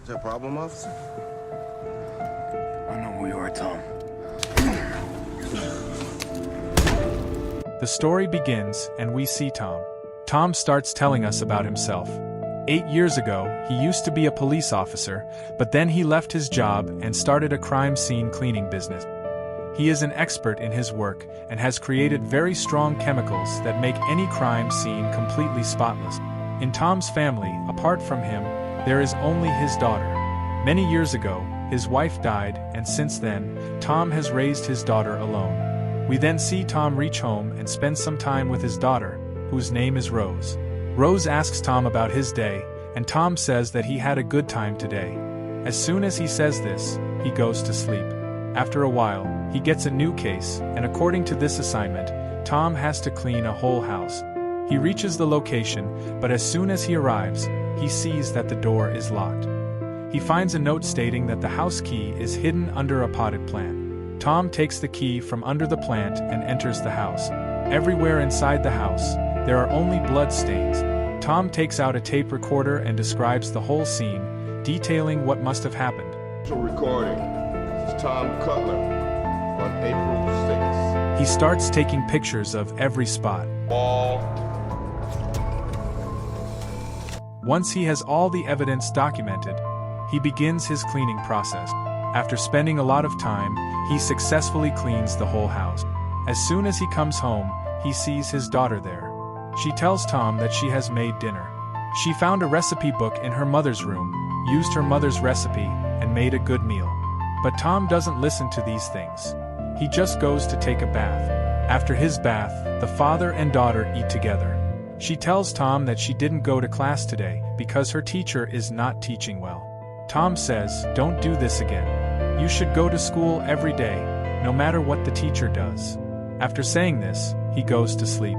Is that a problem, officer? I know who you are, Tom. The story begins, and we see Tom. Tom starts telling us about himself. 8 years ago, he used to be a police officer, but then he left his job and started a crime scene cleaning business. He is an expert in his work and has created very strong chemicals that make any crime scene completely spotless. In Tom's family, apart from him, there is only his daughter. Many years ago, his wife died, and since then, Tom has raised his daughter alone. We then see Tom reach home and spend some time with his daughter, whose name is Rose. Rose asks Tom about his day, and Tom says that he had a good time today. As soon as he says this, he goes to sleep. After a while, he gets a new case, and according to this assignment, Tom has to clean a whole house. He reaches the location, but as soon as he arrives, he sees that the door is locked. He finds a note stating that the house key is hidden under a potted plant. Tom takes the key from under the plant and enters the house. Everywhere inside the house, there are only blood stains. Tom takes out a tape recorder and describes the whole scene, detailing what must have happened. Recording. This is Tom Cutler on April 6th. He starts taking pictures of every spot. Wall. Once he has all the evidence documented, he begins his cleaning process. After spending a lot of time, he successfully cleans the whole house. As soon as he comes home, he sees his daughter there. She tells Tom that she has made dinner. She found a recipe book in her mother's room, used her mother's recipe, and made a good meal. But Tom doesn't listen to these things. He just goes to take a bath. After his bath, the father and daughter eat together. She tells Tom that she didn't go to class today because her teacher is not teaching well. Tom says, "Don't do this again. You should go to school every day, no matter what the teacher does." After saying this, he goes to sleep.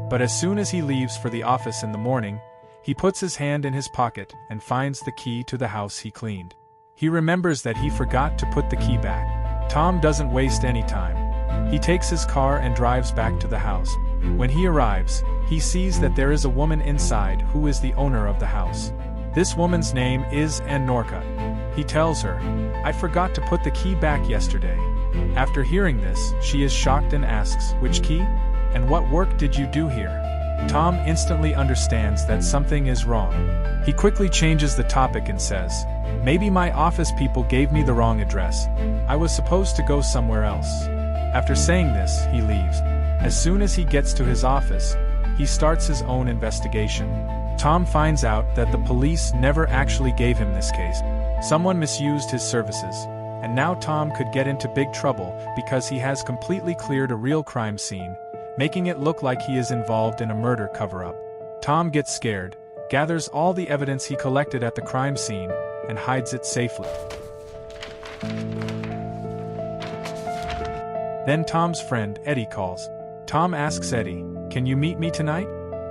But as soon as he leaves for the office in the morning, he puts his hand in his pocket and finds the key to the house he cleaned. He remembers that he forgot to put the key back. Tom doesn't waste any time. He takes his car and drives back to the house. When he arrives, he sees that there is a woman inside who is the owner of the house. This woman's name is Ann Norcutt. He tells her, "I forgot to put the key back yesterday." After hearing this, she is shocked and asks, "Which key? And what work did you do here?" Tom instantly understands that something is wrong. He quickly changes the topic and says, "Maybe my office people gave me the wrong address. I was supposed to go somewhere else." After saying this, he leaves. As soon as he gets to his office, he starts his own investigation. Tom finds out that the police never actually gave him this case. Someone misused his services, and now Tom could get into big trouble because he has completely cleared a real crime scene, making it look like he is involved in a murder cover-up. Tom gets scared, gathers all the evidence he collected at the crime scene, and hides it safely. Then Tom's friend, Eddie, calls. Tom asks Eddie, "Can you meet me tonight?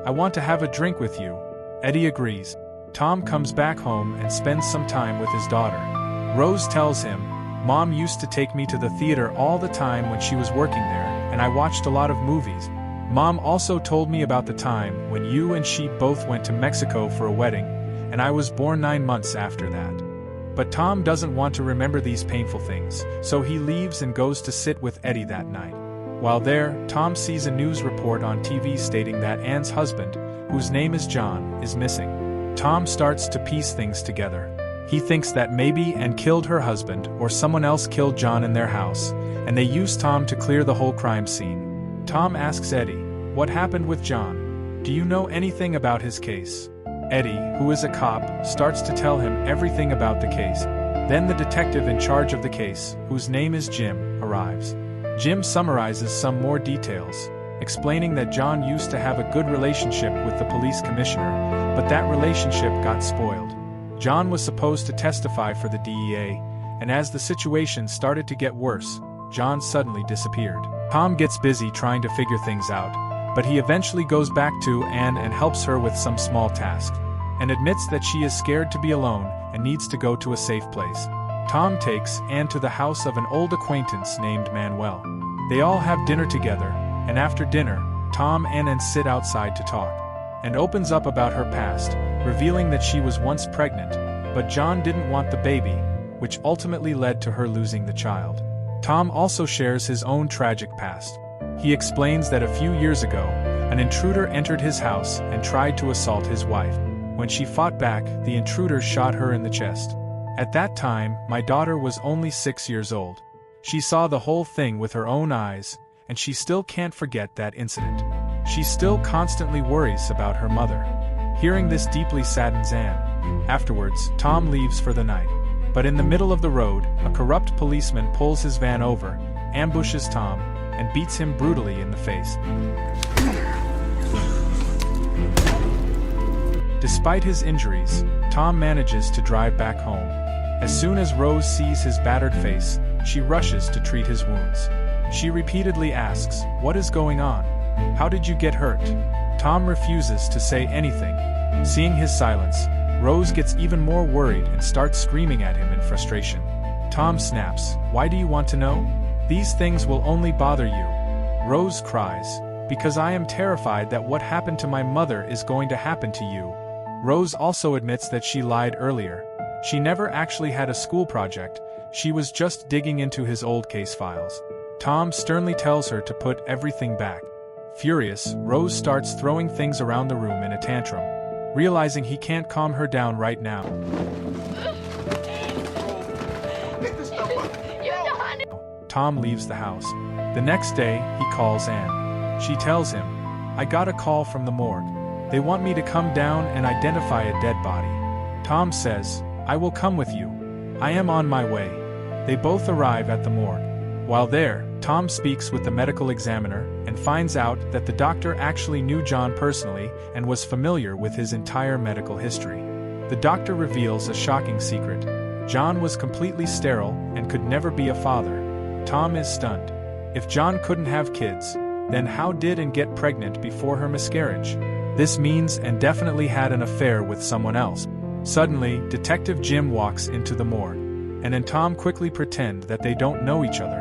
I want to have a drink with you." Eddie agrees. Tom comes back home and spends some time with his daughter. Rose tells him, "Mom used to take me to the theater all the time when she was working there, and I watched a lot of movies. Mom also told me about the time when you and she both went to Mexico for a wedding, and I was born 9 months after that." But Tom doesn't want to remember these painful things, so he leaves and goes to sit with Eddie that night. While there, Tom sees a news report on TV stating that Ann's husband, whose name is John, is missing. Tom starts to piece things together. He thinks that maybe Ann killed her husband or someone else killed John in their house, and they used Tom to clear the whole crime scene. Tom asks Eddie, "What happened with John? Do you know anything about his case?" Eddie, who is a cop, starts to tell him everything about the case. Then the detective in charge of the case, whose name is Jim, arrives. Jim summarizes some more details, explaining that John used to have a good relationship with the police commissioner, but that relationship got spoiled. John was supposed to testify for the DEA, and as the situation started to get worse, John suddenly disappeared. Tom gets busy trying to figure things out, but he eventually goes back to Ann and helps her with some small tasks, and admits that she is scared to be alone and needs to go to a safe place. Tom takes Ann to the house of an old acquaintance named Manuel. They all have dinner together, and after dinner, Tom and Ann sit outside to talk, and opens up about her past, revealing that she was once pregnant, but John didn't want the baby, which ultimately led to her losing the child. Tom also shares his own tragic past. He explains that a few years ago, an intruder entered his house and tried to assault his wife. When she fought back, the intruder shot her in the chest. At that time, my daughter was only 6 years old. She saw the whole thing with her own eyes, and she still can't forget that incident. She still constantly worries about her mother. Hearing this deeply saddens Anne. Afterwards, Tom leaves for the night. But in the middle of the road, a corrupt policeman pulls his van over, ambushes Tom, and beats him brutally in the face. Despite his injuries, Tom manages to drive back home. As soon as Rose sees his battered face, she rushes to treat his wounds. She repeatedly asks, "What is going on? How did you get hurt?" Tom refuses to say anything. Seeing his silence, Rose gets even more worried and starts screaming at him in frustration. Tom snaps, "Why do you want to know? These things will only bother you." Rose cries, "Because I am terrified that what happened to my mother is going to happen to you." Rose also admits that she lied earlier. She never actually had a school project, she was just digging into his old case files. Tom sternly tells her to put everything back. Furious, Rose starts throwing things around the room in a tantrum. Realizing he can't calm her down right now, Tom leaves the house. The next day, he calls Anne. She tells him, "I got a call from the morgue. They want me to come down and identify a dead body." Tom says, "I will come with you. I am on my way." They both arrive at the morgue. While there, Tom speaks with the medical examiner and finds out that the doctor actually knew John personally and was familiar with his entire medical history. The doctor reveals a shocking secret. John was completely sterile and could never be a father. Tom is stunned. If John couldn't have kids, then how did Anne get pregnant before her miscarriage? This means Anne definitely had an affair with someone else. Suddenly, Detective Jim walks into the morgue. Anne and Tom quickly pretend that they don't know each other,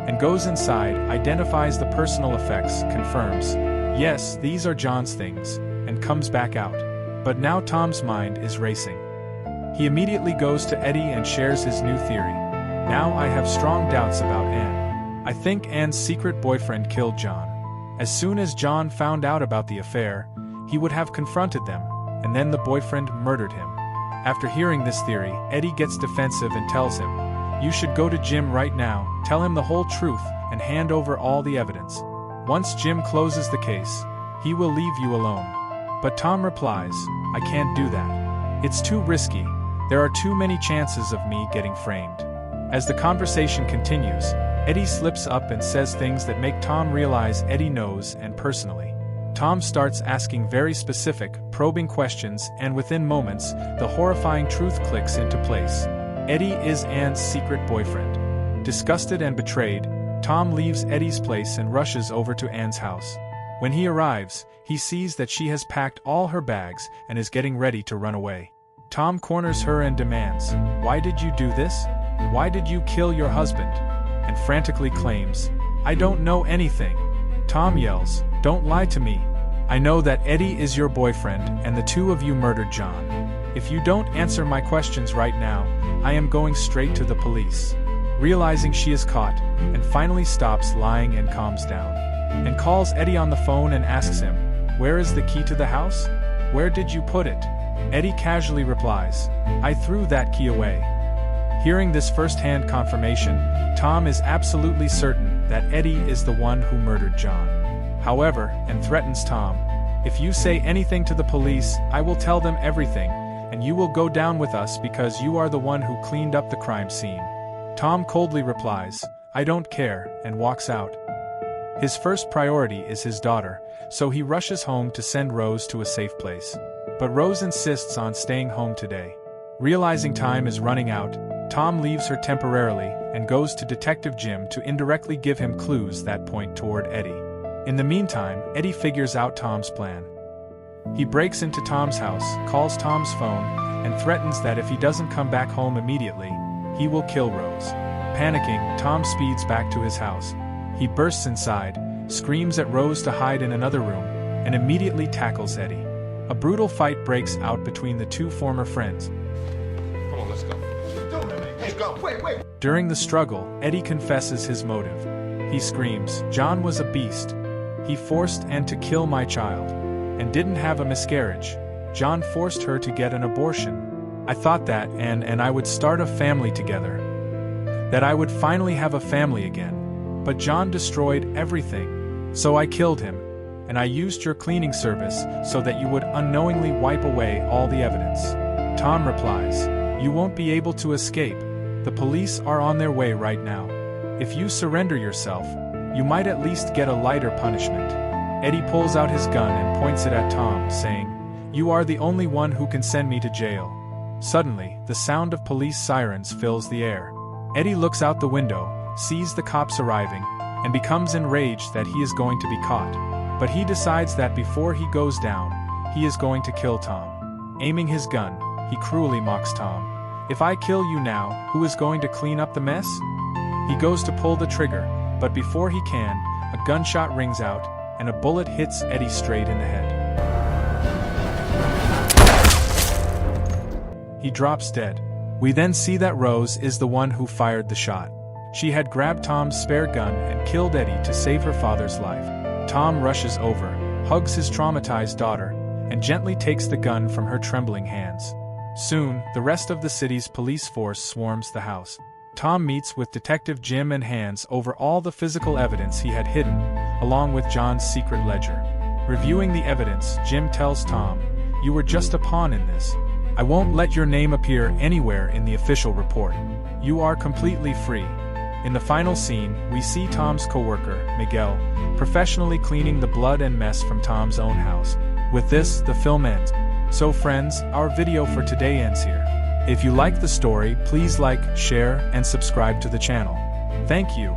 and goes inside, identifies the personal effects, confirms, "Yes, these are John's things," and comes back out. But now Tom's mind is racing. He immediately goes to Eddie and shares his new theory. "Now I have strong doubts about Anne. I think Anne's secret boyfriend killed John. As soon as John found out about the affair, he would have confronted them, and then the boyfriend murdered him." After hearing this theory, Eddie gets defensive and tells him, "You should go to Jim right now, tell him the whole truth, and hand over all the evidence. Once Jim closes the case, he will leave you alone." But Tom replies, "I can't do that. It's too risky. There are too many chances of me getting framed." As the conversation continues, Eddie slips up and says things that make Tom realize Eddie knows and personally. Tom starts asking very specific, probing questions, and within moments, the horrifying truth clicks into place. Eddie is Anne's secret boyfriend. Disgusted and betrayed, Tom leaves Eddie's place and rushes over to Anne's house. When he arrives, he sees that she has packed all her bags and is getting ready to run away. Tom corners her and demands, "Why did you do this? Why did you kill your husband?" And frantically claims, "I don't know anything." Tom yells, "Don't lie to me. I know that Eddie is your boyfriend and the two of you murdered John. If you don't answer my questions right now, I am going straight to the police." Realizing she is caught, and finally stops lying and calms down, and calls Eddie on the phone and asks him, "Where is the key to the house? Where did you put it?" Eddie casually replies, "I threw that key away." Hearing this first-hand confirmation, Tom is absolutely certain that Eddie is the one who murdered John. However, and threatens Tom, "If you say anything to the police, I will tell them everything, and you will go down with us because you are the one who cleaned up the crime scene." Tom coldly replies, "I don't care," and walks out. His first priority is his daughter, so he rushes home to send Rose to a safe place. But Rose insists on staying home today. Realizing time is running out, Tom leaves her temporarily and goes to Detective Jim to indirectly give him clues that point toward Eddie. In the meantime, Eddie figures out Tom's plan. He breaks into Tom's house, calls Tom's phone, and threatens that if he doesn't come back home immediately, he will kill Rose. Panicking, Tom speeds back to his house. He bursts inside, screams at Rose to hide in another room, and immediately tackles Eddie. A brutal fight breaks out between the two former friends. Come on, let's go. Let's go. Wait. During the struggle, Eddie confesses his motive. He screams, "John was a beast. He forced Anne to kill my child. And didn't have a miscarriage. John forced her to get an abortion. I thought that Anne and I would start a family together. That I would finally have a family again. But John destroyed everything. So I killed him. And I used your cleaning service so that you would unknowingly wipe away all the evidence." Tom replies, "You won't be able to escape. The police are on their way right now. If you surrender yourself, you might at least get a lighter punishment." Eddie pulls out his gun and points it at Tom, saying, "You are the only one who can send me to jail." Suddenly, the sound of police sirens fills the air. Eddie looks out the window, sees the cops arriving, and becomes enraged that he is going to be caught. But he decides that before he goes down, he is going to kill Tom. Aiming his gun, he cruelly mocks Tom. "If I kill you now, who is going to clean up the mess?" He goes to pull the trigger, but before he can, a gunshot rings out, and a bullet hits Eddie straight in the head. He drops dead. We then see that Rose is the one who fired the shot. She had grabbed Tom's spare gun and killed Eddie to save her father's life. Tom rushes over, hugs his traumatized daughter, and gently takes the gun from her trembling hands. Soon, the rest of the city's police force swarms the house. Tom meets with Detective Jim and hands over all the physical evidence he had hidden, along with John's secret ledger. Reviewing the evidence, Jim tells Tom, "You were just a pawn in this. I won't let your name appear anywhere in the official report. You are completely free." In the final scene, we see Tom's coworker, Miguel, professionally cleaning the blood and mess from Tom's own house. With this, the film ends. So friends, our video for today ends here. If you like the story, please like, share, and subscribe to the channel. Thank you.